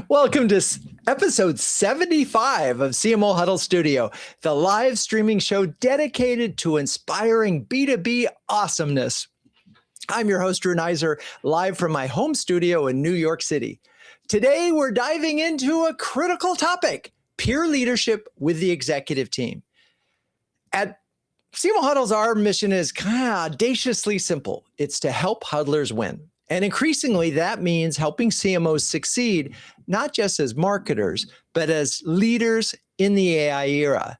Welcome to episode 75 of CMO Huddles Studio, the live streaming show dedicated to inspiring B2B awesomeness. I'm your host, Drew Neiser, live from my home studio in New York City. Today, we're diving into a critical topic, peer leadership with the executive team. At CMO Huddles, our mission is kind of audaciously simple. It's to help huddlers win. And increasingly, that means helping CMOs succeed, not just as marketers, but as leaders in the AI era.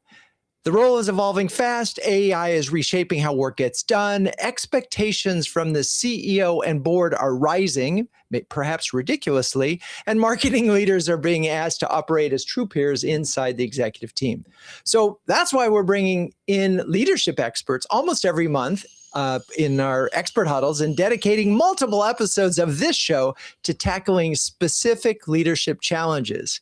The role is evolving fast. AI is reshaping how work gets done. Expectations from the CEO and board are rising, perhaps ridiculously, and marketing leaders are being asked to operate as true peers inside the executive team. So that's why we're bringing in leadership experts almost every month in our expert huddles and dedicating multiple episodes of this show to tackling specific leadership challenges.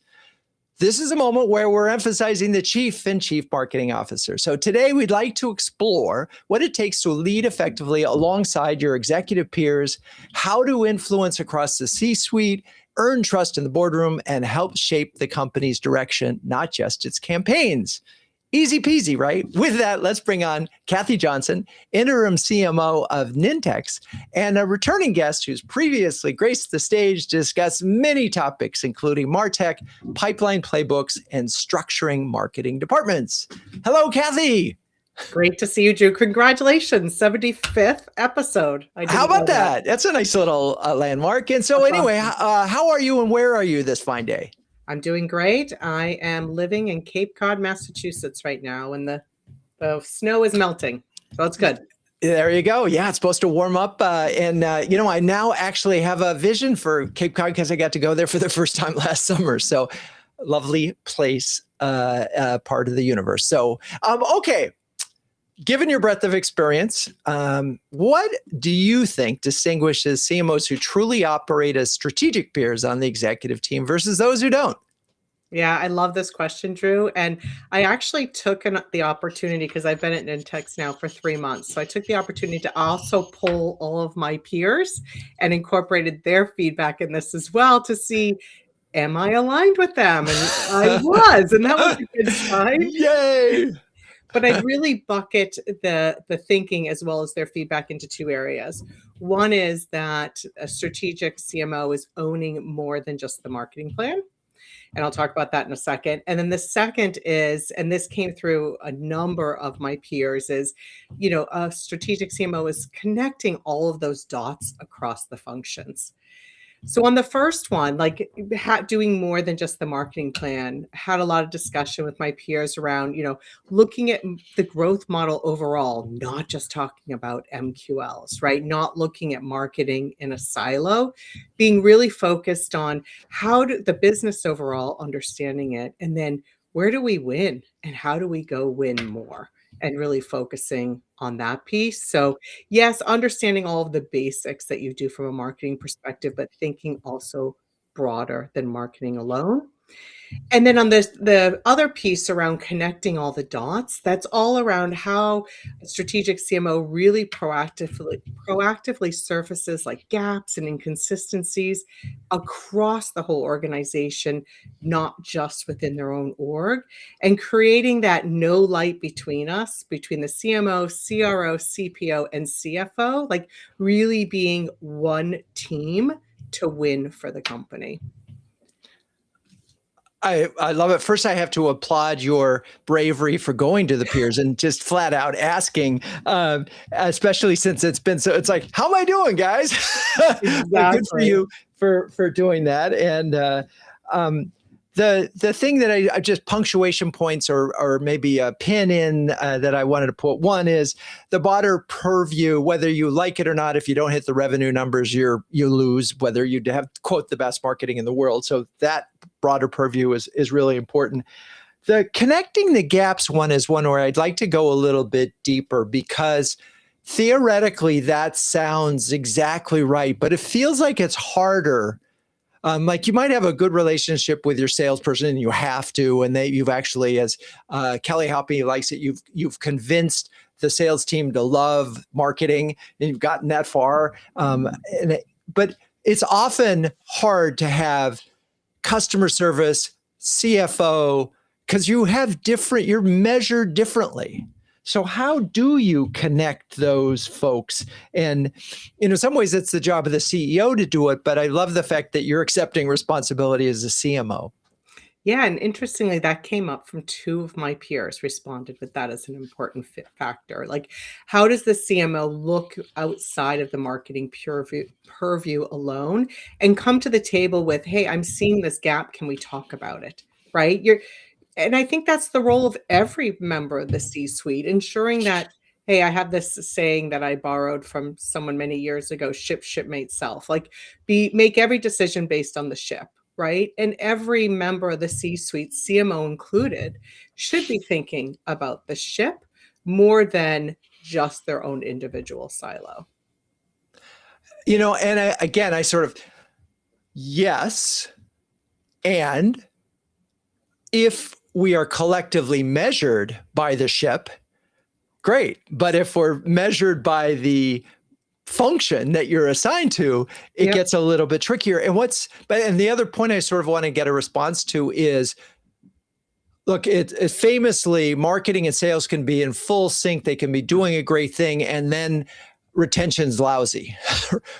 This is a moment where we're emphasizing the chief and chief marketing officer. So today we'd like to explore what it takes to lead effectively alongside your executive peers, how to influence across the C-suite, earn trust in the boardroom, and help shape the company's direction, not just its campaigns. Easy peasy, right? With that, let's bring on Kathie Johnson, Interim CMO of Nintex, and a returning guest who's previously graced the stage to discuss many topics, including MarTech, pipeline playbooks, and structuring marketing departments. Hello, Kathie. Great to see you, Drew. Congratulations, 75th episode. How about that? That's a nice little landmark. And so anyway, how are you and where are you this fine day? I'm doing great. I am living in Cape Cod, Massachusetts right now, and the snow is melting, so it's good. There you go. Yeah, it's supposed to warm up. I now actually have a vision for Cape Cod because I got to go there for the first time last summer. So lovely place, part of the universe. So, okay. Given your breadth of experience, what do you think distinguishes CMOs who truly operate as strategic peers on the executive team versus those who don't? Yeah, I love this question, Drew. And I actually took the opportunity, because I've been at Nintex now for 3 months. So I took the opportunity to also poll all of my peers and incorporated their feedback in this as well to see, am I aligned with them? And I was, and that was a good sign. Yay! But I really bucket the thinking as well as their feedback into two areas. One is that a strategic CMO is owning more than just the marketing plan. And I'll talk about that in a second. And then the second is, and this came through a number of my peers, is, a strategic CMO is connecting all of those dots across the functions. So on the first one, doing more than just the marketing plan, had a lot of discussion with my peers around, looking at the growth model overall, not just talking about MQLs, right? Not looking at marketing in a silo, being really focused on how do the business overall, understanding it, and then where do we win and how do we go win more? And really focusing on that piece. So yes, understanding all of the basics that you do from a marketing perspective, but thinking also broader than marketing alone. And then on the other piece around connecting all the dots, that's all around how a strategic CMO really proactively surfaces gaps and inconsistencies across the whole organization, not just within their own org, and creating that no light between us, between the CMO, CRO, CPO, and CFO, really being one team to win for the company. I love it. First, I have to applaud your bravery for going to the peers and just flat out asking, especially since it's like, how am I doing, guys? Exactly. Good for you for doing that. And the thing that I just punctuation points or maybe a pin in that I wanted to put, one is the broader purview, whether you like it or not. If you don't hit the revenue numbers, you lose, whether you have, quote, the best marketing in the world. So that broader purview is really important. The connecting the gaps one is one where I'd like to go a little bit deeper, because theoretically that sounds exactly right, but it feels like it's harder. You might have a good relationship with your salesperson, and you have to, and you've actually, as Kelly Hoppy likes it, you've convinced the sales team to love marketing, and you've gotten that far. But it's often hard to have customer service, CFO, because you're measured differently. So how do you connect those folks? And in some ways, it's the job of the CEO to do it, but I love the fact that you're accepting responsibility as a CMO. Yeah, and interestingly, that came up from two of my peers responded with that as an important factor. Like, how does the CMO look outside of the marketing purview alone and come to the table with, hey, I'm seeing this gap. Can we talk about it? Right? And I think that's the role of every member of the C-suite, ensuring that, hey, I have this saying that I borrowed from someone many years ago, shipmate self. Like, make every decision based on the ship, right? And every member of the C-suite, CMO included, should be thinking about the ship more than just their own individual silo. And I sort of, yes, and if we are collectively measured by the ship, great. But if we're measured by the function that you're assigned to, it gets a little bit trickier. And the other point I sort of want to get a response to is, look, it famously, marketing and sales can be in full sync. They can be doing a great thing, and then retention's lousy,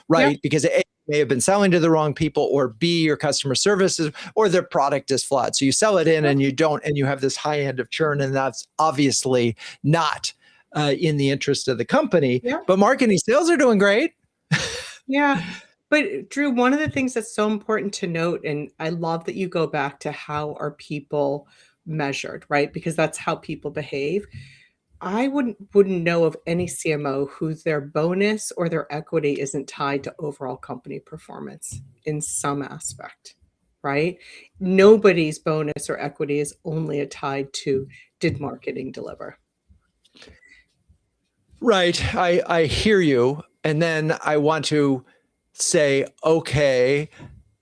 right? Yep. Because A, may have been selling to the wrong people, or B, your customer services or their product is flawed. So you sell it in and you don't, and you have this high end of churn, and that's obviously not in the interest of the company. Yeah. But marketing sales are doing great. Yeah. But Drew, one of the things that's so important to note, and I love that you go back to how are people measured, right? Because that's how people behave. I wouldn't know of any CMO whose their bonus or their equity isn't tied to overall company performance in some aspect, right? Nobody's bonus or equity is only tied to, did marketing deliver? Right. I hear you. And then I want to say, okay,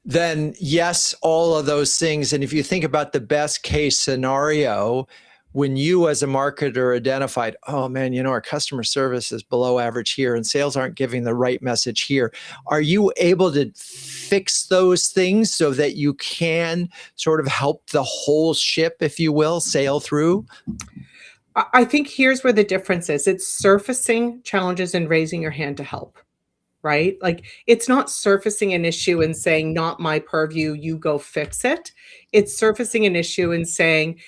then yes, all of those things. And if you think about the best case scenario, when you as a marketer identified, oh man, our customer service is below average here and sales aren't giving the right message here, are you able to fix those things so that you can sort of help the whole ship, if you will, sail through? I think here's where the difference is. It's surfacing challenges and raising your hand to help, right? Like, it's not surfacing an issue and saying, not my purview, you go fix it. It's surfacing an issue and saying,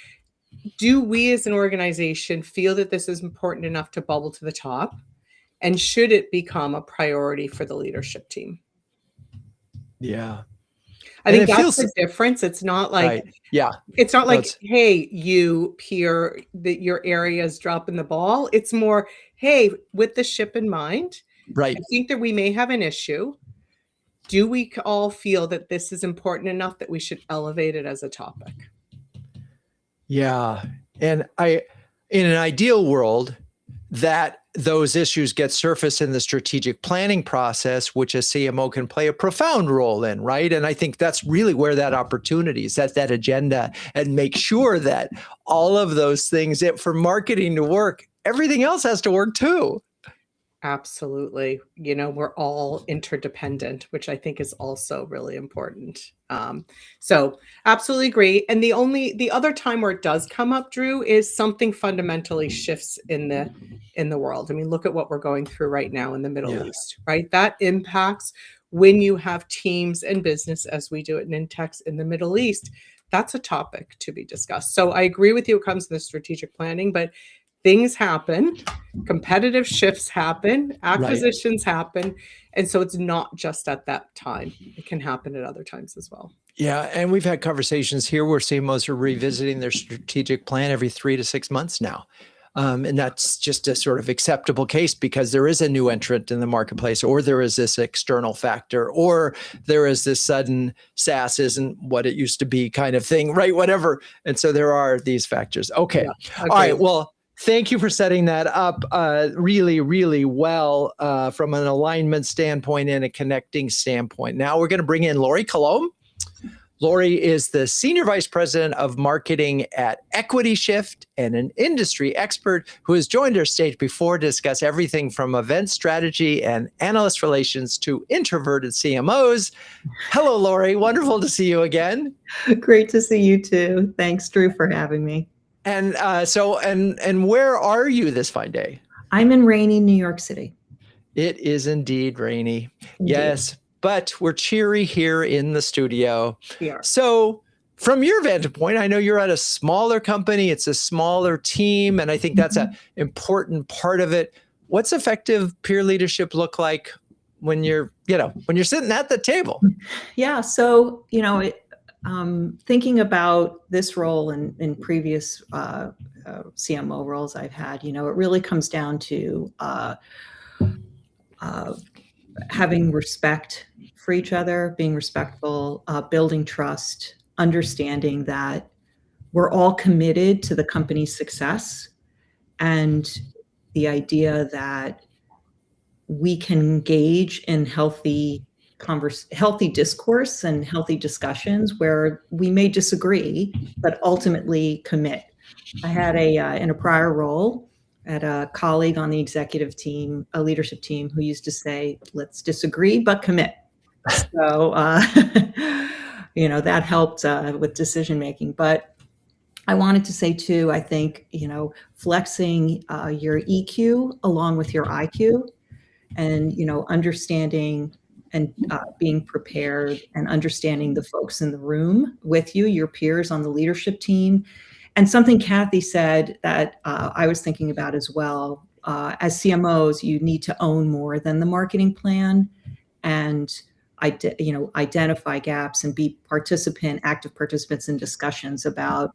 do we as an organization feel that this is important enough to bubble to the top? And should it become a priority for the leadership team? Yeah. I think that's the difference. It's not like, right. Yeah. It's not like, hey, you peer, that your area is dropping the ball. It's more, hey, with the ship in mind, right? I think that we may have an issue. Do we all feel that this is important enough that we should elevate it as a topic? Yeah. And in an ideal world, that those issues get surfaced in the strategic planning process, which a CMO can play a profound role in, right? And I think that's really where that opportunity is, set that agenda and make sure that all of those things, for marketing to work, everything else has to work too. Absolutely. We're all interdependent, which I think is also really important. So absolutely agree. And the other time where it does come up, Drew, is something fundamentally shifts in the world. I mean, look at what we're going through right now in the Middle East, right? That impacts when you have teams and business, as we do at Nintex in the Middle East. That's a topic to be discussed. So I agree with you. It comes to the strategic planning, but things happen, competitive shifts happen, acquisitions happen. And so it's not just at that time. It can happen at other times as well. Yeah. And we've had conversations here where CMOs are revisiting their strategic plan every 3 to 6 months now. And that's just a sort of acceptable case because there is a new entrant in the marketplace, or there is this external factor, or there is this sudden SaaS isn't what it used to be kind of thing, right? Whatever. And so there are these factors. Okay. All right. Well, thank you for setting that up really, really well from an alignment standpoint and a connecting standpoint. Now we're going to bring in Lorie Coulombe. Lorie is the Senior Vice President of Marketing at Equity Shift and an industry expert who has joined our stage before to discuss everything from event strategy and analyst relations to introverted CMOs. Hello, Lorie. Wonderful to see you again. Great to see you too. Thanks, Drew, for having me. And and where are you this fine day? I'm in rainy New York City. It is indeed rainy. Indeed. Yes, but we're cheery here in the studio. We are. So from your vantage point, I know you're at a smaller company. It's a smaller team. And I think that's an important part of it. What's effective peer leadership look like when you're sitting at the table? Yeah. So, thinking about this role in previous CMO roles I've had, it really comes down to having respect for each other, being respectful, building trust, understanding that we're all committed to the company's success, and the idea that we can engage in healthy discourse and healthy discussions where we may disagree, but ultimately commit. I had in a prior role, at a colleague on the executive team, a leadership team, who used to say, let's disagree, but commit. So, that helped with decision-making. But I wanted to say too, I think, flexing your EQ along with your IQ, and, understanding and being prepared and understanding the folks in the room with you, your peers on the leadership team. And something Kathie said that I was thinking about as well, as CMOs, you need to own more than the marketing plan, and identify gaps and be active participants in discussions about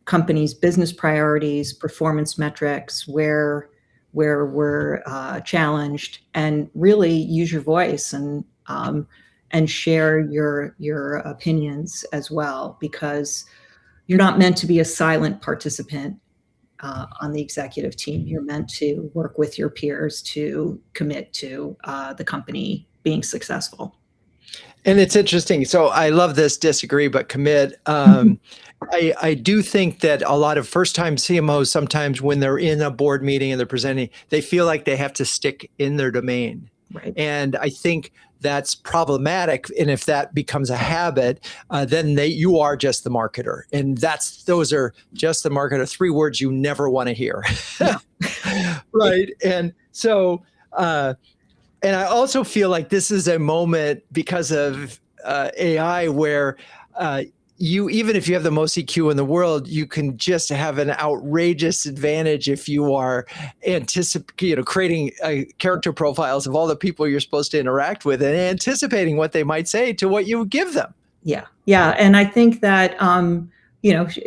companies' business priorities, performance metrics, where we're challenged, and really use your voice and share your opinions as well, because you're not meant to be a silent participant on the executive team. You're meant to work with your peers to commit to the company being successful. And it's interesting. So I love this disagree, but commit. I do think that a lot of first-time CMOs, sometimes when they're in a board meeting and they're presenting, they feel like they have to stick in their domain. Right. And I think that's problematic. And if that becomes a habit, then you are just the marketer. And those are just the marketer, 3 words you never want to hear. Yeah. Right. And so, and I also feel like this is a moment because of AI where even if you have the most EQ in the world, you can just have an outrageous advantage if you are creating character profiles of all the people you're supposed to interact with and anticipating what they might say to what you give them. Yeah. And I think that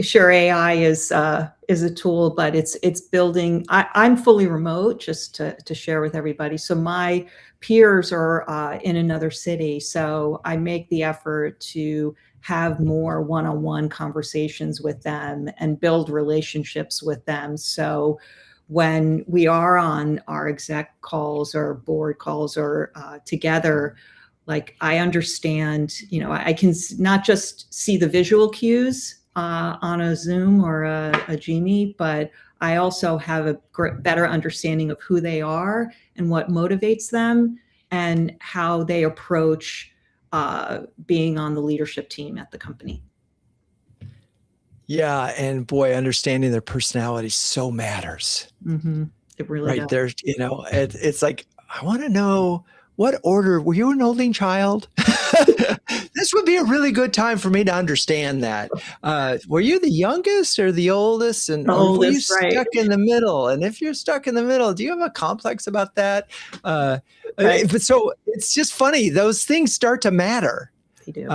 sure, AI is a tool, but it's building. I'm fully remote, just to share with everybody. So my peers are in another city, so I make the effort to have more one-on-one conversations with them and build relationships with them. So when we are on our exec calls or board calls or together, like, I understand, I can not just see the visual cues on a Zoom or a Genie, but I also have a better understanding of who they are and what motivates them and how they approach being on the leadership team at the company. Yeah. And boy, understanding their personality so matters. Mm-hmm. It really does. There's, it's like, I want to know, what order, were you an only child? This would be a really good time for me to understand that. Were you the youngest or the oldest? And were you stuck in the middle? And if you're stuck in the middle, do you have a complex about that? But so it's just funny. Those things start to matter. They do.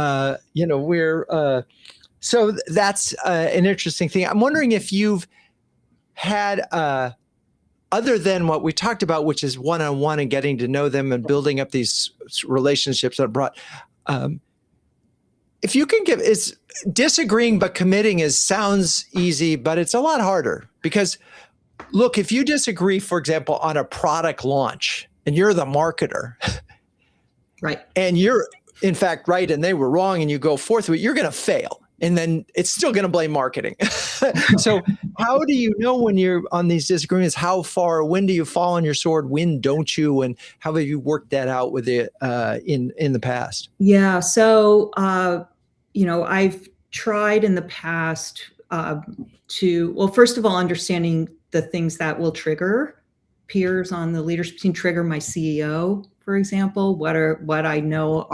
So that's an interesting thing. I'm wondering if you've had, other than what we talked about, which is one-on-one and getting to know them and building up these relationships that brought, if you can it's disagreeing but committing sounds easy, but it's a lot harder because, look, if you disagree, for example, on a product launch and you're the marketer, right, and you're in fact, right and they were wrong and you go forth with it, you're going to fail. And then it's still going to blame marketing. So how do you know when you're on these disagreements, when do you fall on your sword? When don't you? And how have you worked that out with it in the past? Yeah. So, I've tried in the past first of all, understanding the things that will trigger peers on the leadership team, trigger my CEO, for example, what I know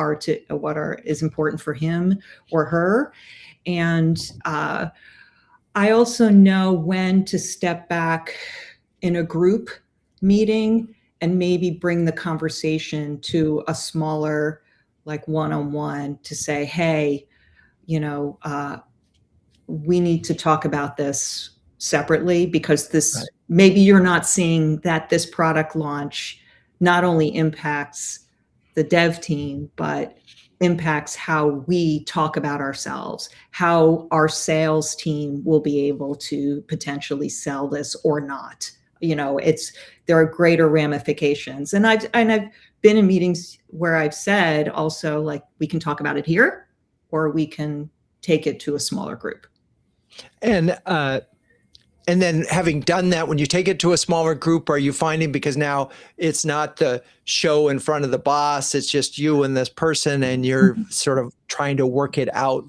is important for him or her. And I also know when to step back in a group meeting and maybe bring the conversation to a smaller, like one-on-one, to say, hey, we need to talk about this separately, because Right. maybe you're not seeing that this product launch not only impacts the dev team, but impacts how we talk about ourselves, how our sales team will be able to potentially sell this or not. There are greater ramifications. And I've been in meetings where I've said also, like, we can talk about it here, or we can take it to a smaller group. And then having done that, when you take it to a smaller group, are you finding, because now it's not the show in front of the boss, it's just you and this person, and you're sort of trying to work it out,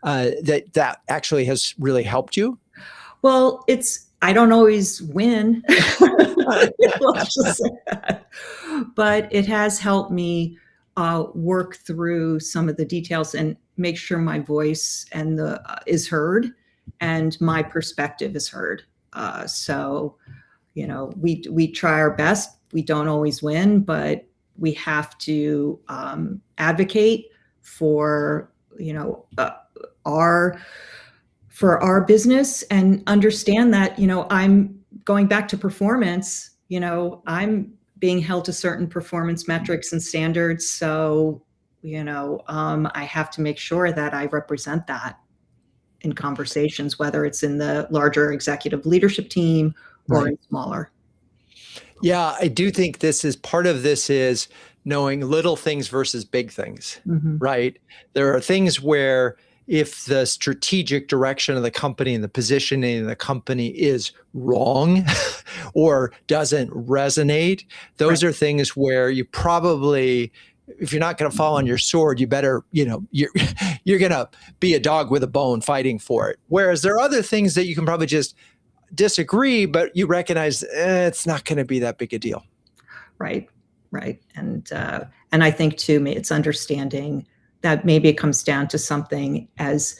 that actually has really helped you? Well, I don't always win. Let's just say that. But it has helped me work through some of the details and make sure my voice is heard and my perspective is heard. So, we try our best. We don't always win, but we have to advocate for our business, and understand that, I'm going back to performance, I'm being held to certain performance metrics and standards. So, I have to make sure that I represent that in conversations, whether it's in the larger executive leadership team or in smaller. Yeah, I do think part of this is knowing little things versus big things, right? There are things where if the strategic direction of the company and the positioning of the company is wrong or doesn't resonate, those are things where you probably, if you're not going to fall on your sword, you better, you're going to be a dog with a bone fighting for it. Whereas there are other things that you can probably just disagree, but you recognize it's not going to be that big a deal. Right. And I think too, it's understanding that maybe it comes down to something as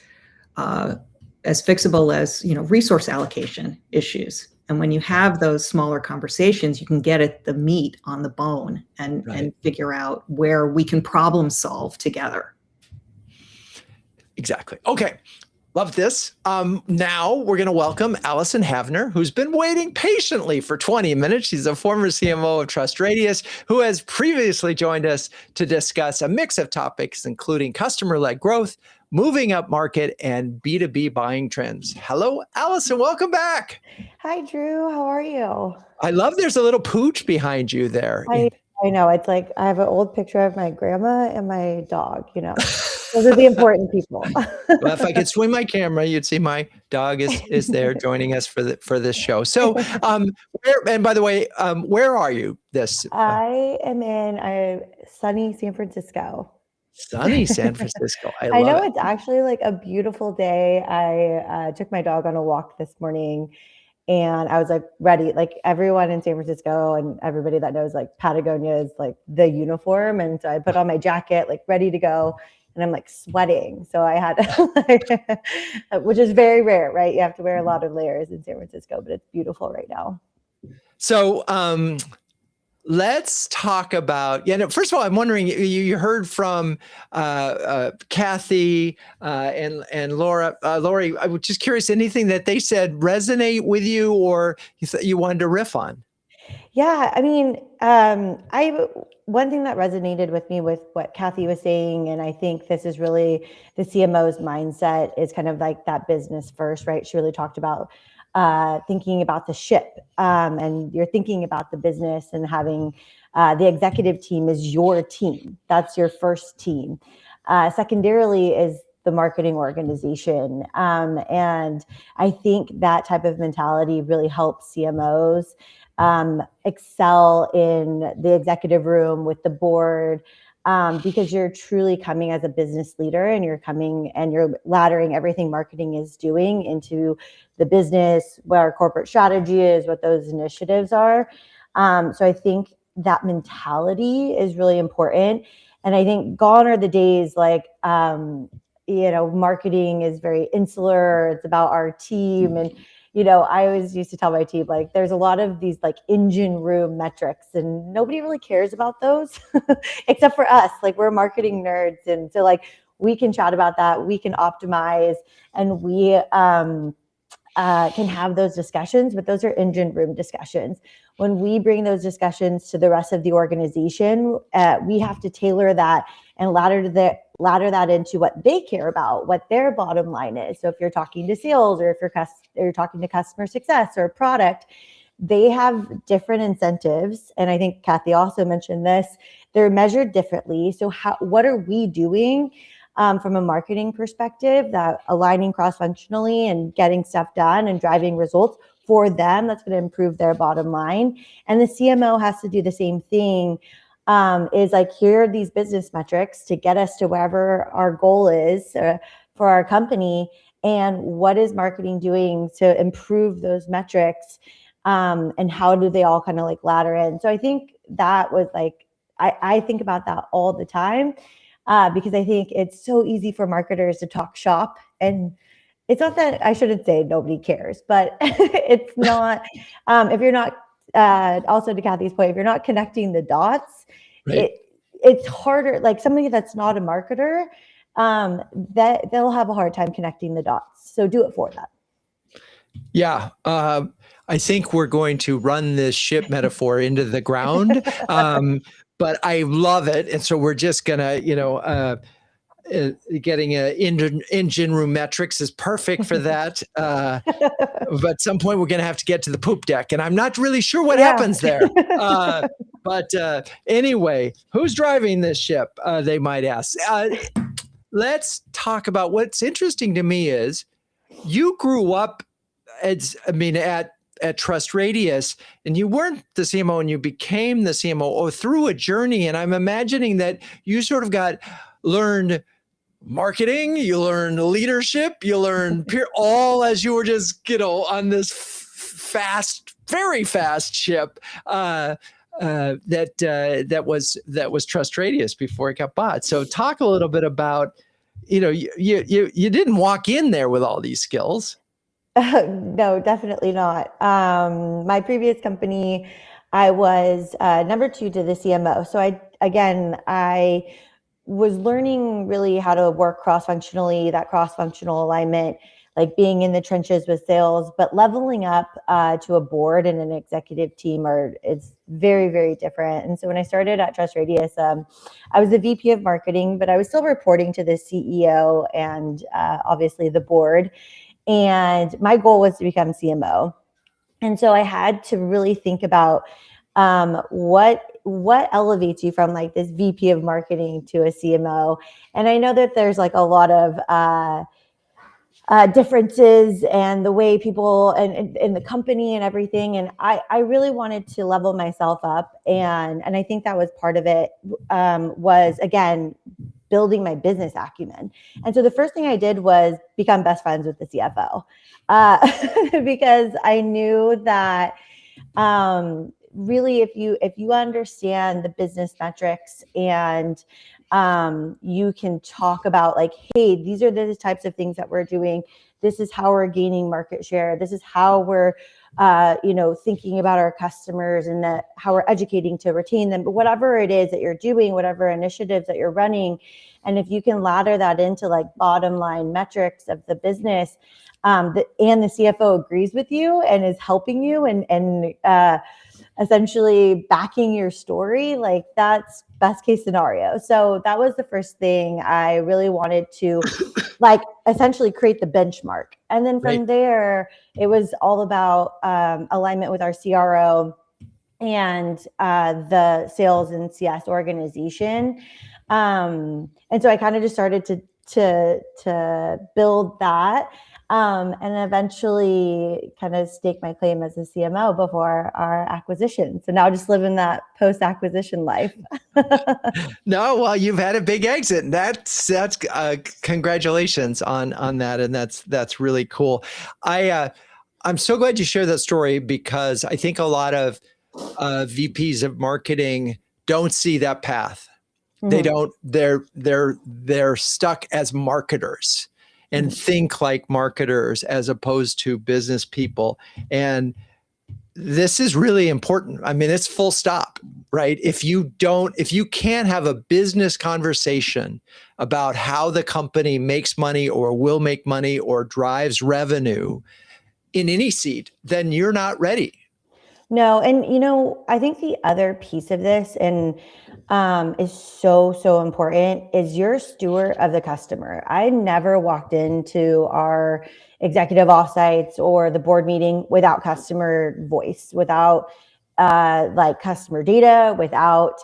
fixable as, resource allocation issues. And when you have those smaller conversations, you can get at the meat on the bone and figure out where we can problem solve together. Exactly. Okay. Love this. Now we're going to welcome Allyston Havner, who's been waiting patiently for 20 minutes. She's a former CMO of TrustRadius, who has previously joined us to discuss a mix of topics, including customer-led growth, moving up market, and B2B buying trends. Hello, Allyston. Welcome back. Hi, Drew. How are you? I love there's a little pooch behind you there. I know. It's like I have an old picture of my grandma and my dog, Those are the important people. Well, if I could swing my camera, you'd see my dog is there joining us for this show. So, and by the way, where are you? I am in sunny San Francisco. Sunny San Francisco. I know love it. It's actually like a beautiful day. I took my dog on a walk this morning, and I was like ready. Like everyone in San Francisco and everybody that knows, like Patagonia is like the uniform, and so I put on my jacket, like ready to go. And I'm like sweating. So I had, which is very rare, right? You have to wear a lot of layers in San Francisco, but it's beautiful right now. So let's talk about, first of all, I'm wondering, you heard from Kathie and Lorie. I was just curious, anything that they said resonate with you, or you wanted to riff on? Yeah, I mean, one thing that resonated with me with what Kathie was saying, and I think this is really the CMO's mindset, is kind of like that business first, right? She really talked about thinking about the ship, and you're thinking about the business and having the executive team is your team. That's your first team. Secondarily is the marketing organization. And I think that type of mentality really helps CMOs excel in the executive room with the board, because you're truly coming as a business leader, and you're coming and you're laddering everything marketing is doing into the business, what our corporate strategy is, what those initiatives are. So I think that mentality is really important. And I think gone are the days like, marketing is very insular. It's about our team. And, I always used to tell my team, like, there's a lot of these like engine room metrics and nobody really cares about those except for us. Like, we're marketing nerds. And so like, we can chat about that. We can optimize, and we can have those discussions, but those are engine room discussions. When we bring those discussions to the rest of the organization, we have to tailor that and ladder that into what they care about, what their bottom line is. So if you're talking to sales, or if you're talking to customer success or product, they have different incentives. And I think Kathie also mentioned this, they're measured differently. So what are we doing from a marketing perspective, that aligning cross-functionally and getting stuff done and driving results for them, that's going to improve their bottom line. And the CMO has to do the same thing, is like, here are these business metrics to get us to wherever our goal is for our company. And what is marketing doing to improve those metrics? And how do they all kind of like ladder in? So I think that was like, I think about that all the time. Because I think it's so easy for marketers to talk shop, and it's not that I shouldn't say nobody cares, but it's not, if you're not, also to Kathie's point, if you're not connecting the dots, Right. it's harder. Like, somebody that's not a marketer, that they'll have a hard time connecting the dots. So do it for them. Yeah. I think we're going to run this ship metaphor into the ground. But I love it. And so we're just going to, getting engine room metrics is perfect for that. But at some point we're going to have to get to the poop deck, and I'm not really sure what happens there. But anyway, who's driving this ship? They might ask. Let's talk about what's interesting to me is you grew up at TrustRadius, and you weren't the CMO, and you became the CMO through a journey. And I'm imagining that you sort of learned marketing, you learned leadership, you learned all as you were just, on this very fast ship that was TrustRadius before it got bought. So talk a little bit about, you didn't walk in there with all these skills. No, definitely not. My previous company, I was number 2 to the CMO. So I was learning really how to work cross-functionally, that cross-functional alignment, like being in the trenches with sales, but leveling up to a board and an executive team it's very, very different. And so when I started at TrustRadius, I was the VP of marketing, but I was still reporting to the CEO and obviously the board. And my goal was to become CMO. And so I had to really think about what elevates you from like this VP of marketing to a CMO. And I know that there's like a lot of differences and the way people and in the company and everything. And I really wanted to level myself up. And I think that was part of it, was, again, building my business acumen. And so the first thing I did was become best friends with the CFO, because I knew that really, if you understand the business metrics and you can talk about like, hey, these are the types of things that we're doing. This is how we're gaining market share. This is how we're thinking about our customers, and how we're educating to retain them. But whatever it is that you're doing, whatever initiatives that you're running, and if you can ladder that into like bottom line metrics of the business, and the CFO agrees with you and is helping you and essentially backing your story, like that's best case scenario. So that was the first thing I really wanted to like essentially create the benchmark. And then from Right. there, it was all about alignment with our CRO and the sales and CS organization. And so I kind of just started to build that. And eventually kind of stake my claim as a CMO before our acquisition. So now just living that post-acquisition life. No, well, you've had a big exit, and that's congratulations on that, and that's really cool. I'm so glad you shared that story, because I think a lot of VPs of marketing don't see that path. They don't. They're stuck as marketers and think like marketers as opposed to business people. And this is really important. I mean, it's full stop, right? If you can't have a business conversation about how the company makes money or will make money or drives revenue in any seat, then you're not ready. No, and I think the other piece of this and is so important is you're a steward of the customer. I never walked into our executive offsites or the board meeting without customer voice, without like customer data, without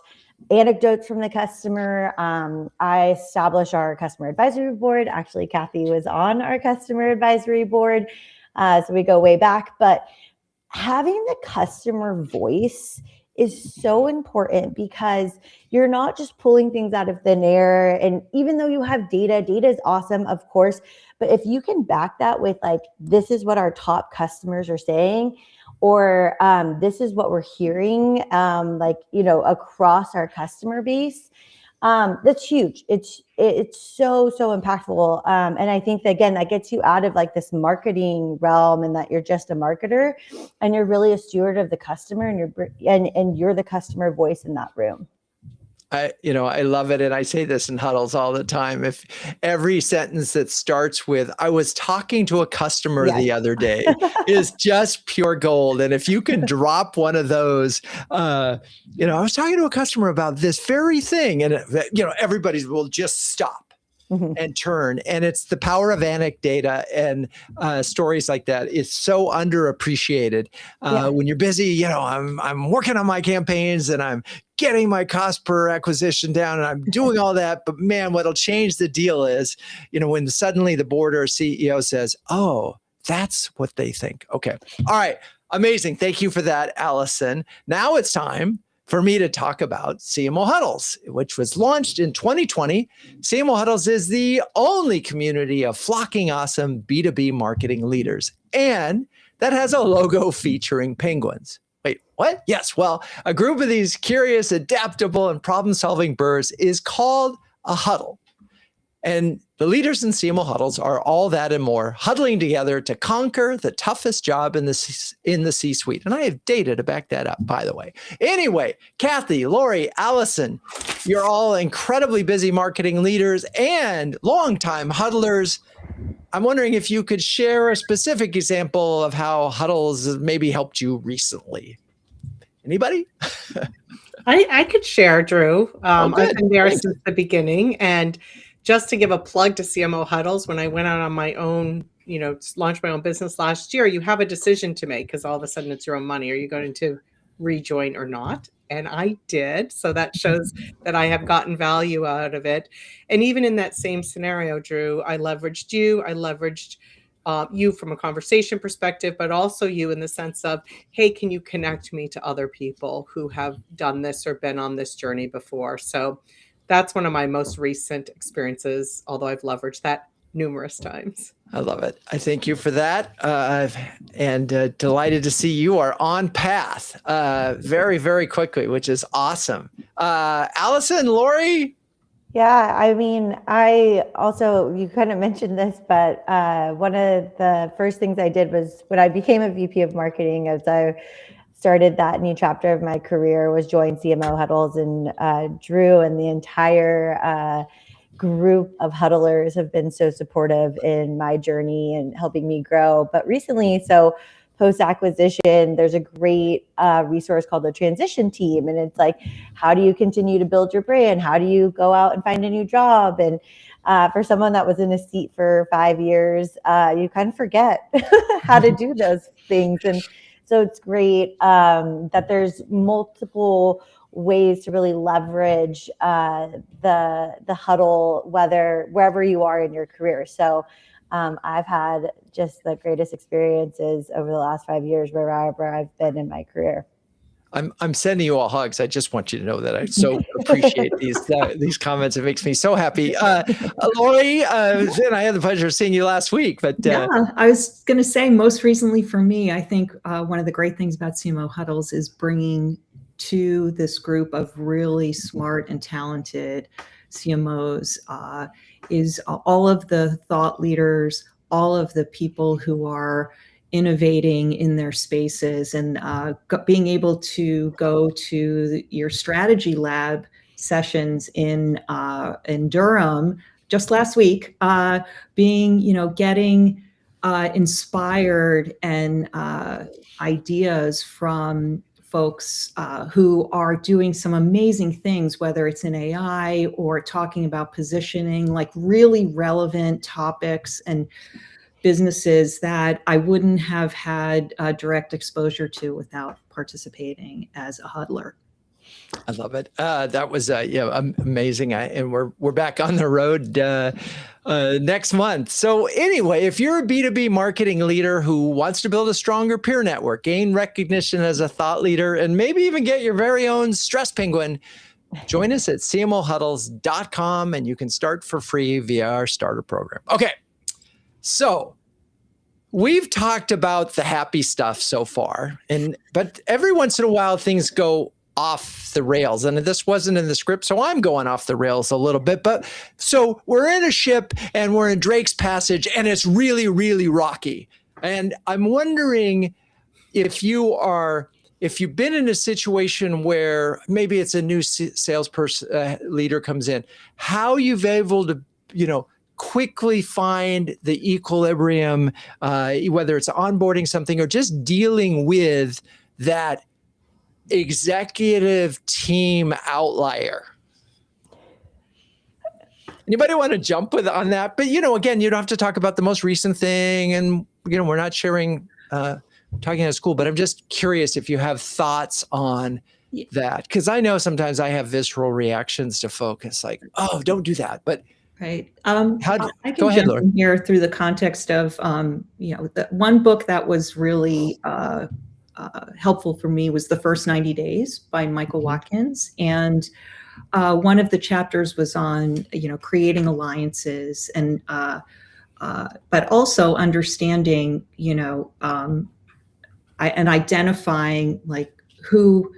anecdotes from the customer. I established our customer advisory board. Actually, Kathie was on our customer advisory board, so we go way back, but having the customer voice is so important, because you're not just pulling things out of thin air. And even though you have data is awesome, of course, but if you can back that with like, this is what our top customers are saying, or this is what we're hearing, across our customer base, that's huge. It's so impactful. And I think that, again, that gets you out of like this marketing realm, and that you're just a marketer and you're really a steward of the customer, and you're the customer voice in that room. I love it. And I say this in huddles all the time. If every sentence that starts with, I was talking to a customer the other day, is just pure gold. And if you can drop one of those, I was talking to a customer about this very thing, and everybody will just stop and turn. And it's the power of anecdata and stories like that is so underappreciated. When you're busy, I'm working on my campaigns and I'm getting my cost per acquisition down and I'm doing all that. But man, what'll change the deal is, when suddenly the board or CEO says, oh, that's what they think. Okay. All right. Amazing. Thank you for that, Allyston. Now it's time for me to talk about CMO Huddles, which was launched in 2020. CMO Huddles is the only community of flocking awesome B2B marketing leaders, and that has a logo featuring penguins. Wait, what? Yes, well, a group of these curious, adaptable, and problem-solving birds is called a huddle. And the leaders in CMO Huddles are all that and more, huddling together to conquer the toughest job in the C-suite. And I have data to back that up, by the way. Anyway, Kathie, Lorie, Allyston, you're all incredibly busy marketing leaders and longtime huddlers. I'm wondering if you could share a specific example of how Huddles maybe helped you recently. Anybody? I could share, Drew. I've been there Thanks. since the beginning. And just to give a plug to CMO Huddles, when I went out on my own, launched my own business last year, you have a decision to make, because all of a sudden it's your own money. Are you going to rejoin or not? And I did. So that shows that I have gotten value out of it. And even in that same scenario, Drew, I leveraged you. I leveraged you from a conversation perspective, but also you in the sense of, hey, can you connect me to other people who have done this or been on this journey before? So that's one of my most recent experiences, although I've leveraged that numerous times. I love it. I thank you for that. And delighted to see you are on path very, very quickly, which is awesome. Allyston, Lorie? Yeah, I mean, you kind of mentioned this, but one of the first things I did was when I became a VP of marketing, as I started that new chapter of my career, was join CMO Huddles, and Drew and the entire group of huddlers have been so supportive in my journey and helping me grow. But recently, so post-acquisition, there's a great resource called the transition team. And it's like, how do you continue to build your brand? How do you go out and find a new job? And For someone that was in a seat for 5 years, you kind of forget how to do those things. And so it's great that there's multiple ways to really leverage the huddle, wherever you are in your career. So I've had just the greatest experiences over the last 5 years wherever I've been in my career. I'm sending you all hugs. I just want you to know that I so appreciate these comments. It makes me so happy. Lorie, and I had the pleasure of seeing you last week. But yeah, I was going to say, most recently for me, I think one of the great things about CMO Huddles is bringing to this group of really smart and talented CMOs is all of the thought leaders, all of the people who are innovating in their spaces, and being able to go to your strategy lab sessions in Durham just last week, getting inspired and ideas from folks who are doing some amazing things, whether it's in AI or talking about positioning, like really relevant topics and businesses that I wouldn't have had direct exposure to without participating as a huddler. I love it. That was amazing. And we're back on the road next month. So anyway, if you're a B2B marketing leader who wants to build a stronger peer network, gain recognition as a thought leader, and maybe even get your very own stress penguin, join us at cmohuddles.com, and you can start for free via our starter program. Okay. So we've talked about the happy stuff so far, but every once in a while things go off the rails, and this wasn't in the script, so I'm going off the rails a little bit. But so we're in a ship and we're in Drake's Passage, and it's really, really rocky. And I'm wondering if you've been in a situation where maybe it's a new salesperson leader comes in, how you've able to, quickly find the equilibrium, whether it's onboarding something or just dealing with that executive team outlier. Anybody want to jump on that? But, again, you don't have to talk about the most recent thing, and, we're not sharing, talking at school, but I'm just curious if you have thoughts on that. Because I know sometimes I have visceral reactions to focus, like, oh, don't do that. But right. I can go ahead, jump Lorie. in here through the context of, the one book that was really helpful for me was The First 90 Days by Michael Watkins. And one of the chapters was on, creating alliances and, but also understanding, and identifying like who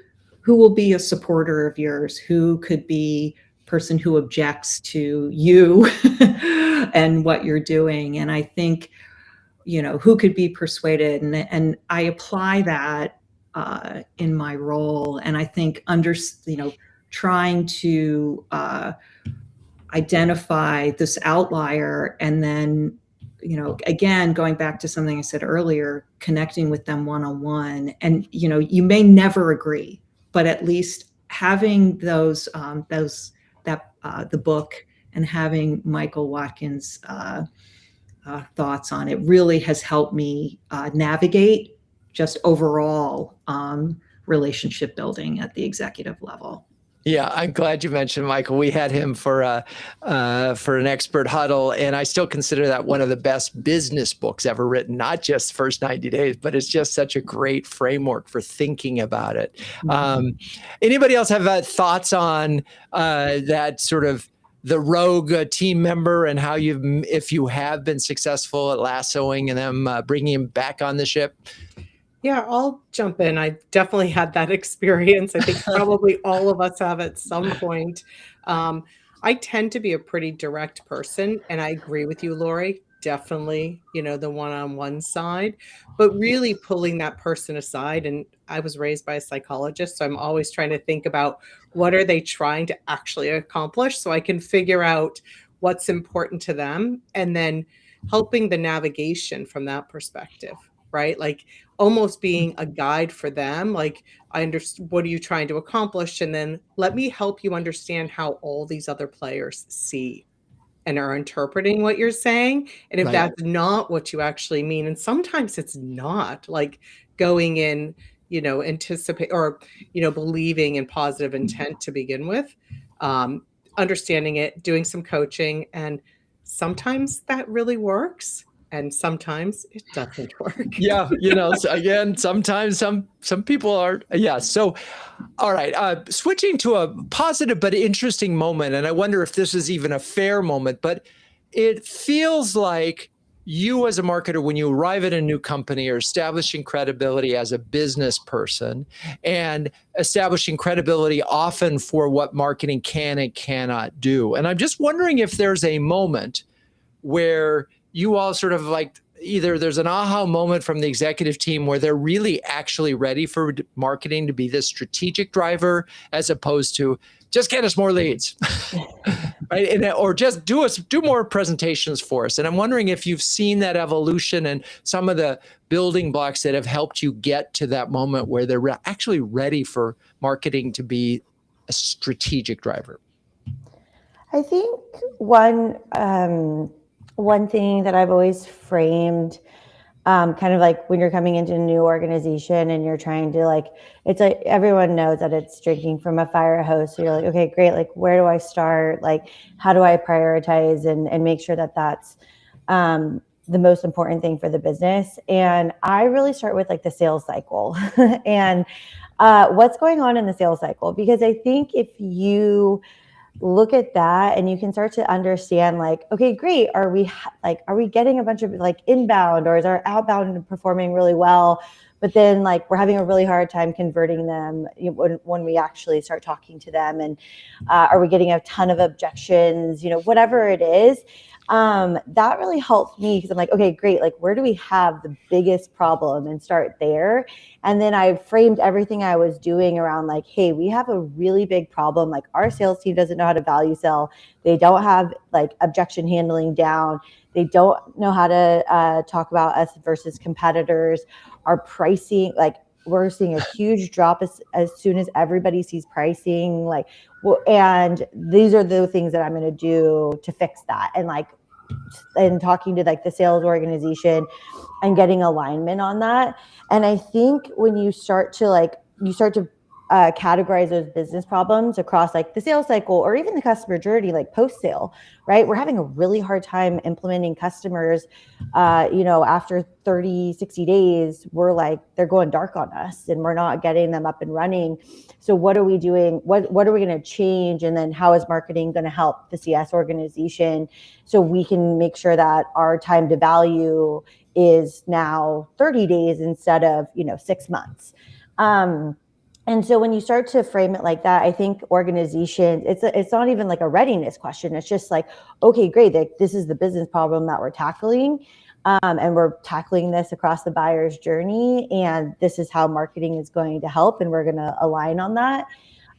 will be a supporter of yours, who could be person who objects to you and what you're doing. And I think, who could be persuaded, and I apply that in my role. And I think trying to identify this outlier, and then, again, going back to something I said earlier, connecting with them one-on-one. And, you may never agree, but at least having the book and having Michael Watkins' thoughts on it really has helped me navigate just overall relationship building at the executive level. Yeah, I'm glad you mentioned Michael. We had him for an expert huddle, and I still consider that one of the best business books ever written. Not just First 90 Days, but it's just such a great framework for thinking about it. Anybody else have thoughts on that sort of the rogue team member and how if you have been successful at lassoing them, bringing him back on the ship? Yeah, I'll jump in. I definitely had that experience. I think probably all of us have at some point. I tend to be a pretty direct person, and I agree with you, Lorie. Definitely, the one-on-one side, but really pulling that person aside. And I was raised by a psychologist, so I'm always trying to think about what are they trying to actually accomplish, so I can figure out what's important to them, and then helping the navigation from that perspective, right? Like almost being a guide for them. Like, I understand, what are you trying to accomplish? And then let me help you understand how all these other players see and are interpreting what you're saying. And if Right. that's not what you actually mean, and sometimes it's not, like going in, anticipate or, believing in positive intent to begin with, understanding it, doing some coaching, and sometimes that really works. And sometimes it doesn't work. Yeah, so again, sometimes some people are, yeah. So, all right, switching to a positive but interesting moment, and I wonder if this is even a fair moment, but it feels like you as a marketer, when you arrive at a new company, are establishing credibility as a business person and establishing credibility often for what marketing can and cannot do. And I'm just wondering if there's a moment where you all sort of like, either there's an aha moment from the executive team where they're really actually ready for marketing to be this strategic driver, as opposed to just get us more leads, right? Or just do more presentations for us. And I'm wondering if you've seen that evolution and some of the building blocks that have helped you get to that moment where they're actually ready for marketing to be a strategic driver. I think one thing that I've always framed, kind of like when you're coming into a new organization and you're trying to, like, it's like everyone knows that it's drinking from a fire hose. So you're like, okay, great. Like, where do I start? Like, how do I prioritize and make sure that that's the most important thing for the business? And I really start with like the sales cycle and what's going on in the sales cycle, because I think if you look at that and you can start to understand, like, okay, great. Are we getting a bunch of like inbound, or is our outbound performing really well? But then like we're having a really hard time converting them when we actually start talking to them. And are we getting a ton of objections, whatever it is. That really helped me, because I'm like, okay, great. Like, where do we have the biggest problem, and start there. And then I framed everything I was doing around like, hey, we have a really big problem. Like, our sales team doesn't know how to value sell. They don't have like objection handling down. They don't know how to talk about us versus competitors. Our pricing, like, we're seeing a huge drop as soon as everybody sees pricing. Like, and these are the things that I'm going to do to fix that. And talking to like the sales organization and getting alignment on that. And I think when you start to categorize those business problems across like the sales cycle or even the customer journey, like post sale, right? We're having a really hard time implementing customers. After 30, 60 days, we're like, they're going dark on us and we're not getting them up and running. So what are we doing? What are we going to change? And then how is marketing going to help the CS organization so we can make sure that our time to value is now 30 days instead of, 6 months. And so when you start to frame it like that, I think organizations, it's not even like a readiness question. It's just like, okay, great. This is the business problem that we're tackling. And we're tackling this across the buyer's journey. And this is how marketing is going to help. And we're going to align on that.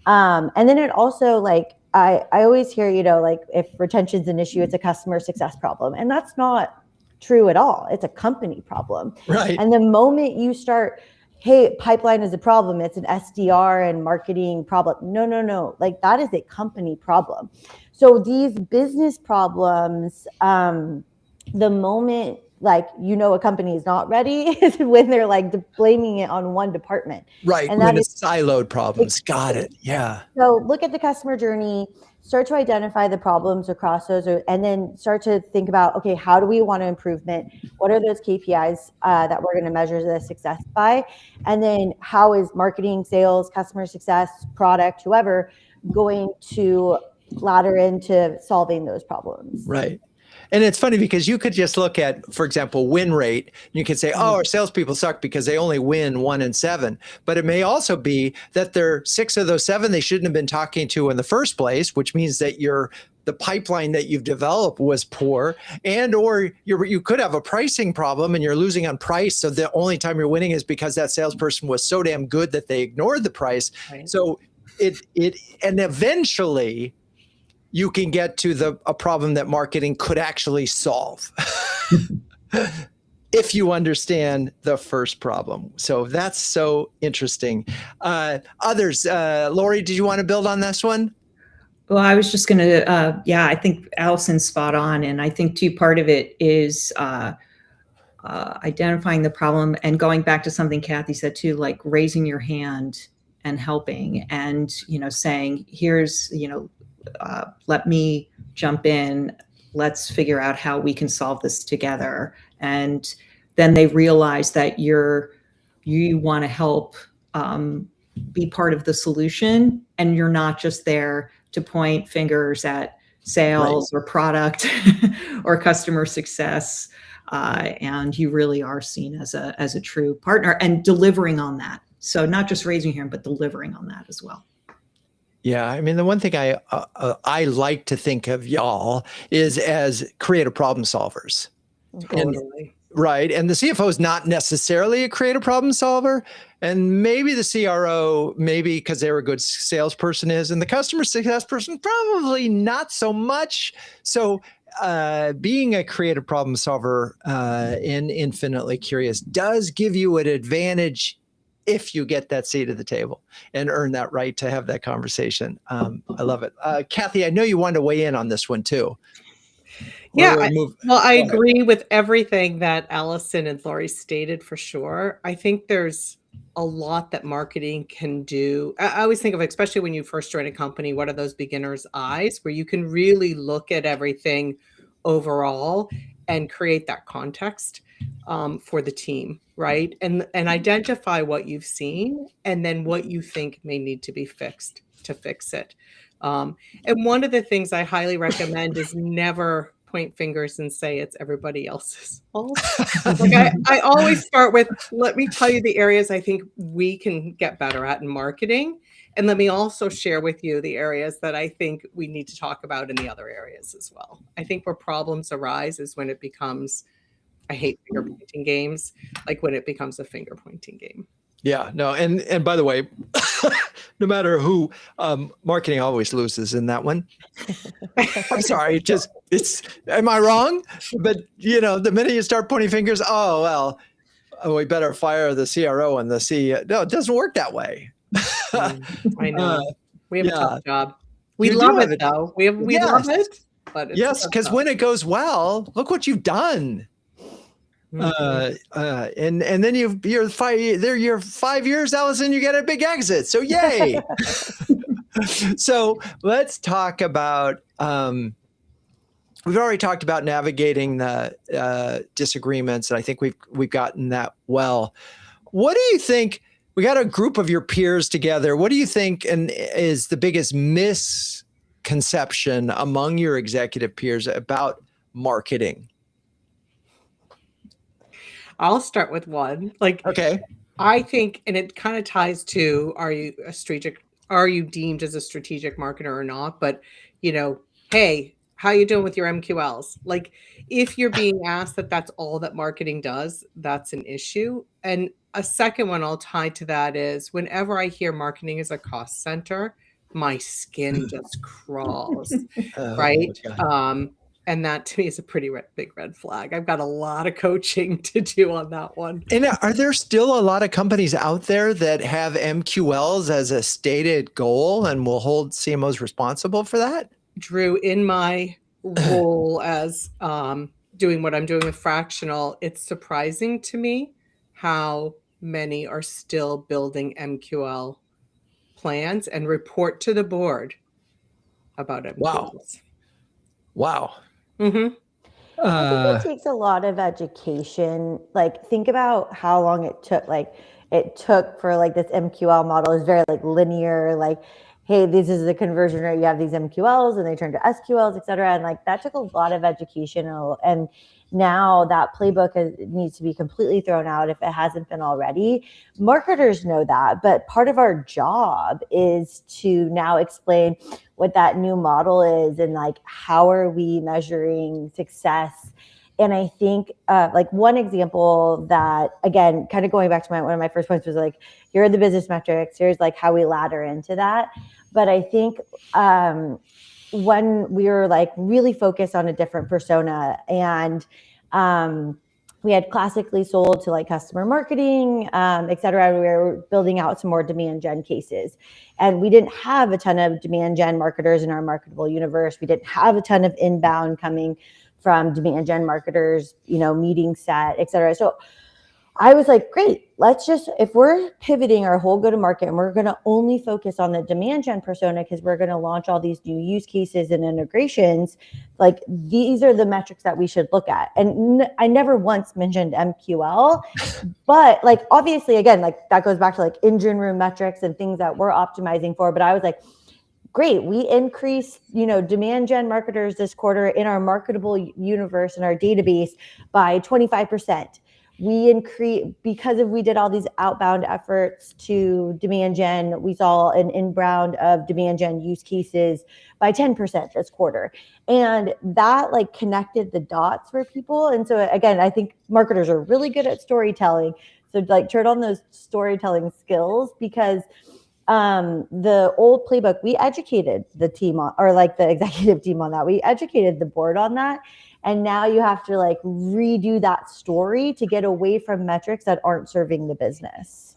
And then it also, like, I always hear, like, if retention's an issue, it's a customer success problem. And that's not true at all. It's a company problem. Right. And the moment you start, hey, pipeline is a problem, it's an SDR and marketing problem. No. Like, that is a company problem. So these business problems, the moment, like, a company is not ready is when they're like blaming it on one department. Right. And when that it's siloed problems. Got it. Yeah. So look at the customer journey, start to identify the problems across those, and then start to think about, okay, how do we want to improvement? What are those KPIs that we're going to measure the success by? And then how is marketing, sales, customer success, product, whoever, going to ladder into solving those problems? Right. And it's funny because you could just look at, for example, win rate. You could say, oh, our salespeople suck because they only win 1 in 7. But it may also be that there are 6 of those 7 they shouldn't have been talking to in the first place, which means that the pipeline that you've developed was poor, or you could have a pricing problem and you're losing on price. So the only time you're winning is because that salesperson was so damn good that they ignored the price. Right. So and eventually you can get to a problem that marketing could actually solve if you understand the first problem. So that's so interesting. Others, Lorie, did you want to build on this one? Well, I was just going to, I think Allison's spot on. And I think too, part of it is identifying the problem and going back to something Kathie said too, like raising your hand and helping and, saying, here's, let me jump in. Let's figure out how we can solve this together. And then they realize that you want to help be part of the solution, and you're not just there to point fingers at sales or product or customer success. And you really are seen as a true partner and delivering on that. So not just raising your hand, but delivering on that as well. Yeah, I mean, the one thing I like to think of y'all is as creative problem solvers. Totally. Right. And the CFO is not necessarily a creative problem solver. And maybe the CRO, maybe because they're a good salesperson is, and the customer success person, probably not so much. So being a creative problem solver in Infinitely Curious does give you an advantage if you get that seat at the table and earn that right to have that conversation. I love it. Kathie, I know you wanted to weigh in on this one too. Yeah, I agree with everything that Allyston and Lorie stated for sure. I think there's a lot that marketing can do. I always think of, especially when you first join a company, what are those beginner's eyes where you can really look at everything overall and create that context for the team, right? And identify what you've seen and then what you think may need to be fixed to fix it. And one of the things I highly recommend is never point fingers and say it's everybody else's fault. Like I always start with, let me tell you the areas I think we can get better at in marketing. And let me also share with you the areas that I think we need to talk about in the other areas as well. I think where problems arise is when it becomes, I hate finger pointing games, like when it becomes a finger pointing game. Yeah, no. And by the way, no matter who, marketing always loses in that one. I'm sorry. Am I wrong? But the minute you start pointing fingers, we better fire the CRO and the CEO. No, it doesn't work that way. I know. We have a tough job. We love it though. We love it. But yes, because when it goes well, look what you've done. And then you're 5 years, Allyston, you get a big exit. So yay. So let's talk about, we've already talked about navigating the disagreements, and I think we've gotten that well. What do you think? We got a group of your peers together. What do you think is the biggest misconception among your executive peers about marketing? I'll start with one. Okay. I think, and it kind of ties to, are you deemed as a strategic marketer or not? But, hey, how you doing with your MQLs? Like, if you're being asked that's all that marketing does, that's an issue. And a second one I'll tie to that is whenever I hear marketing is a cost center, my skin just crawls, right? And that to me is a pretty big red flag. I've got a lot of coaching to do on that one. And are there still a lot of companies out there that have MQLs as a stated goal and will hold CMOs responsible for that? Drew, in my role as doing what I'm doing with fractional, it's surprising to me how many are still building MQL plans and report to the board about MQLs. Wow. Mm-hmm. I think it takes a lot of education. Like, think about how long it took. It took for this MQL model is very linear. Hey, this is the conversion rate. You have these MQLs, and they turn to SQLs, et cetera. And that took a lot of educational. And now that playbook needs to be completely thrown out if it hasn't been already. Marketers know that, but part of our job is to now explain what that new model is and how are we measuring success. And I think one example that, again, kind of going back to one of my first points was here are the business metrics. Here's how we ladder into that. But I think when we were really focused on a different persona and we had classically sold to like customer marketing, et cetera. We were building out some more demand gen cases. And we didn't have a ton of demand gen marketers in our marketable universe. We didn't have a ton of inbound coming from demand gen marketers, meeting set, et cetera. So I was like, great, if we're pivoting our whole go-to-market and we're going to only focus on the demand gen persona because we're going to launch all these new use cases and integrations, like these are the metrics that we should look at. And I never once mentioned MQL, but like, obviously, again, like that goes back to like engine room metrics and things that we're optimizing for. But I was like, great, we increased, demand gen marketers this quarter in our marketable universe in our database by 25%. We increased because we did all these outbound efforts to demand gen. We saw an inbound of demand gen use cases by 10% this quarter. And that like connected the dots for people. And so again, I think marketers are really good at storytelling. So like turn on those storytelling skills, because the old playbook, we educated the team on, or like the executive team on that. We educated the board on that. And now you have to like redo that story to get away from metrics that aren't serving the business.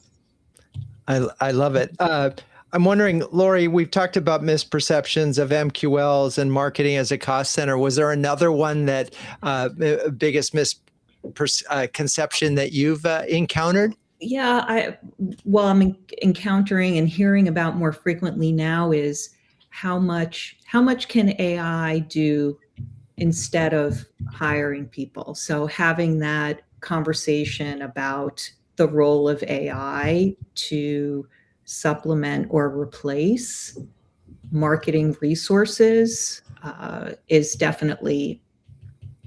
I love it. I'm wondering, Lorie, we've talked about misperceptions of MQLs and marketing as a cost center. Was there another one that biggest misconception that you've encountered? Yeah, I'm encountering and hearing about more frequently now is how much can AI do instead of hiring people. So having that conversation about the role of AI to supplement or replace marketing resources is definitely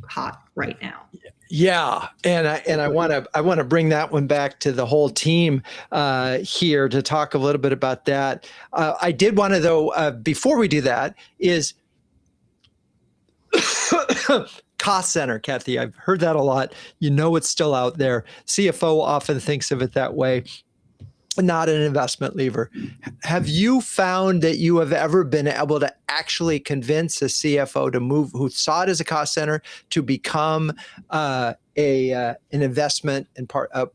hot right now. Yeah, and I want to bring that one back to the whole team here to talk a little bit about that. I did want to though before we do that is cost center, Kathie. I've heard that a lot. It's still out there. CFO often thinks of it that way. Not an investment lever. Have you found that you have ever been able to actually convince a CFO to move, who saw it as a cost center, to become an investment and part of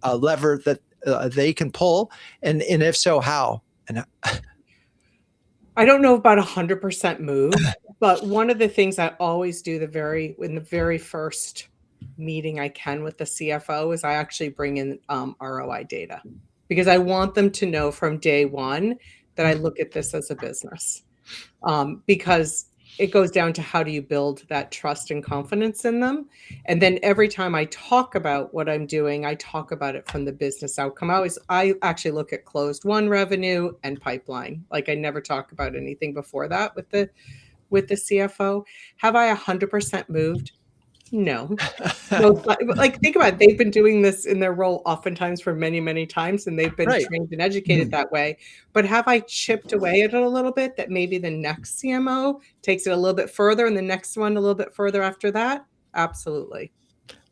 a lever that they can pull? And if so, how? And I don't know about 100% move, but one of the things I always do in the very first meeting I can with the CFO is I actually bring in ROI data, because I want them to know from day one that I look at this as a business, because it goes down to how do you build that trust and confidence in them. And then every time I talk about what I'm doing, I talk about it from the business outcome. I actually look at closed won revenue and pipeline. Like I never talk about anything before that with the CFO. Have I 100% moved? No. Like think about it. They've been doing this in their role oftentimes for many, many times, and they've been trained and educated that way. But have I chipped away at it a little bit that maybe the next CMO takes it a little bit further and the next one a little bit further after that? Absolutely.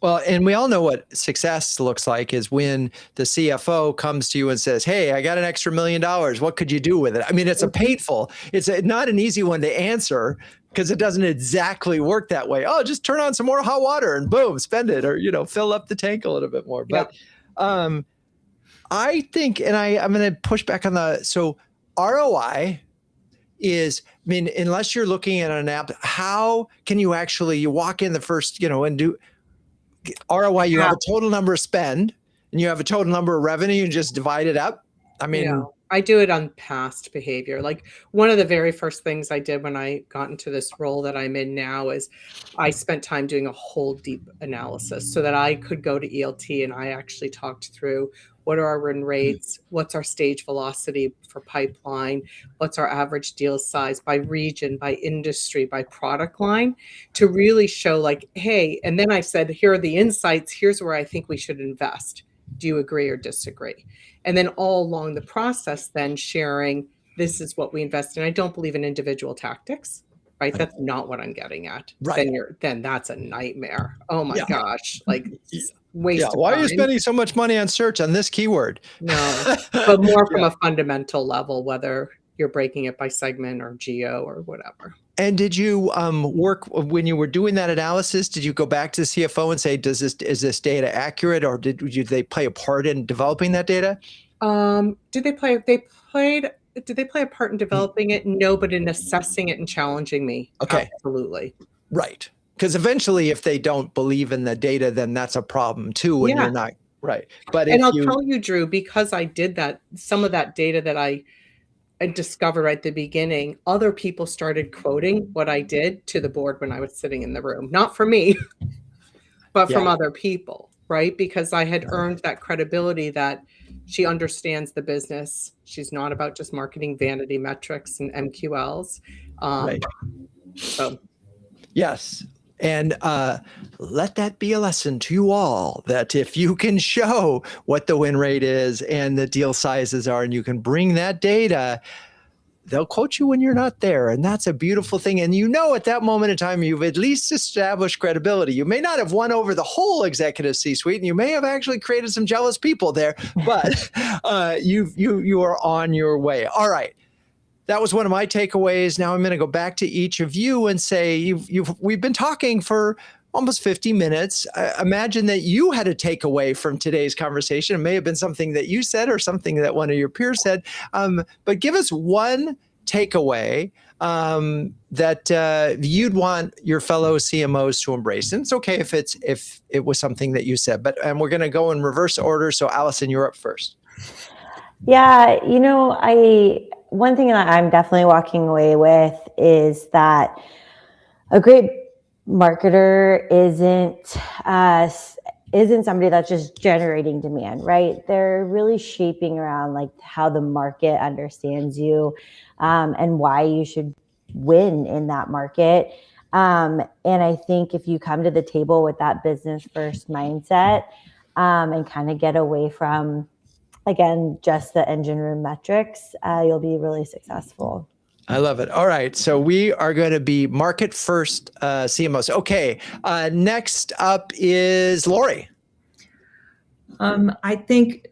Well, and we all know what success looks like is when the CFO comes to you and says, "Hey, I got an extra $1 million. What could you do with it?" I mean, it's not an easy one to answer, because it doesn't exactly work that way. Oh, just turn on some more hot water and boom, spend it, or fill up the tank a little bit more. But I think, and I'm going to push back on so ROI is, unless you're looking at an app, how can you walk in the first, and do ROI, you have a total number of spend and you have a total number of revenue, you just divide it up. I do it on past behavior. Like one of the very first things I did when I got into this role that I'm in now is I spent time doing a whole deep analysis so that I could go to ELT and I actually talked through what are our win rates, what's our stage velocity for pipeline, what's our average deal size by region, by industry, by product line, to really show like, hey, and then I said, here are the insights, here's where I think we should invest. Do you agree or disagree? And then all along the process, then sharing, this is what we invest in. I don't believe in individual tactics, right? That's not what I'm getting at. Right. Then that's a nightmare. Oh my gosh. Like waste of why time. are you spending so much money on search on this keyword? No, but more from a fundamental level, whether you're breaking it by segment or geo or whatever. And did you work when you were doing that analysis? Did you go back to the CFO and say, is this data accurate, or did they play a part in developing that data? Did they play a part in developing it? No, but in assessing it and challenging me. Okay. Absolutely. Right. Because eventually, if they don't believe in the data, then that's a problem too, and you're not right. But I'll tell you, Drew, because I did that, some of that data that I discovered at the beginning, other people started quoting what I did to the board when I was sitting in the room. Not for me, but from other people, right? Because I had earned that credibility that she understands the business. She's not about just marketing vanity metrics and MQLs. Right. So, yes. And let that be a lesson to you all, that if you can show what the win rate is and the deal sizes are, and you can bring that data, they'll quote you when you're not there. And that's a beautiful thing. And at that moment in time, you've at least established credibility. You may not have won over the whole executive C-suite, and you may have actually created some jealous people there, but you are on your way. All right. That was one of my takeaways. Now I'm going to go back to each of you and say, we've been talking for almost 50 minutes. Imagine that you had a takeaway from today's conversation. It may have been something that you said or something that one of your peers said. But give us one takeaway that you'd want your fellow CMOs to embrace. And it's okay if it was something that you said, and we're going to go in reverse order. So Allyston, you're up first. Yeah, one thing that I'm definitely walking away with is that a great marketer isn't somebody that's just generating demand, right? They're really shaping around like how the market understands you, and why you should win in that market. And I think if you come to the table with that business first mindset, and kind of get away from, again, just the engine room metrics, you'll be really successful. I love it. All right. So we are going to be market first CMOs. Okay. Next up is Lorie. I think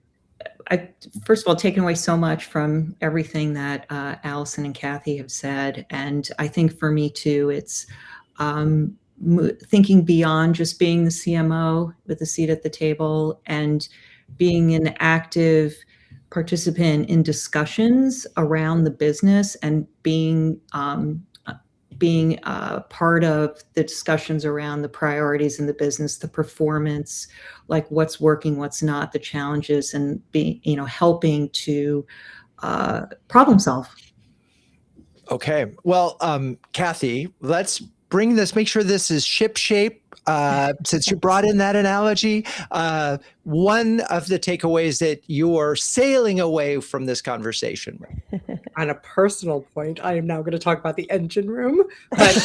first of all, taken away so much from everything that Allyston and Kathie have said. And I think for me too, it's thinking beyond just being the CMO with a seat at the table and being an active participant in discussions around the business and being part of the discussions around the priorities in the business, the performance, like what's working, what's not, the challenges, and helping to problem solve. Okay. Well, Kathie, let's make sure this is ship shape. Since you brought in that analogy, one of the takeaways that you are sailing away from this conversation. On a personal point, I am now going to talk about the engine room. But,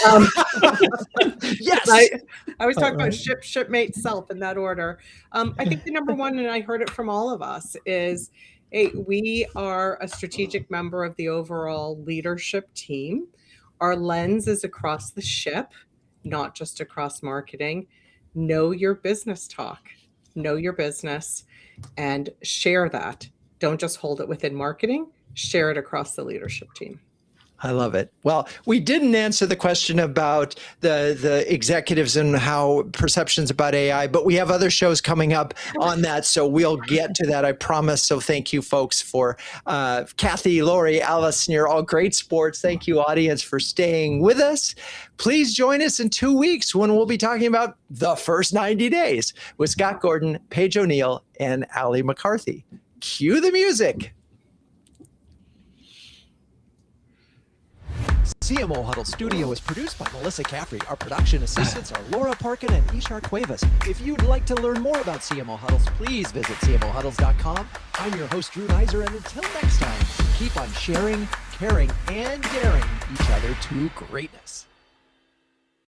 yes, I was talking about shipmate, self in that order. I think the number one, and I heard it from all of us, is we are a strategic member of the overall leadership team. Our lens is across the ship, not just across marketing. Know your business talk, know your business, and share that. Don't just hold it within marketing, share it across the leadership team. I love it. Well, we didn't answer the question about the executives and how perceptions about AI, but we have other shows coming up on that, so we'll get to that, I promise. So thank you, folks, for Kathie, Lorie, Allyston. You're all great sports. Thank you, audience, for staying with us. Please join us in 2 weeks when we'll be talking about the first 90 days with Scott Gordon, Paige O'Neill, and Ali McCarthy. Cue the music. CMO Huddles Studio is produced by Melissa Caffrey. Our production assistants are Laura Parkin and Ishar Cuevas. If you'd like to learn more about CMO Huddles, please visit CMOHuddles.com. I'm your host, Drew Neiser, and until next time, keep on sharing, caring, and daring each other to greatness.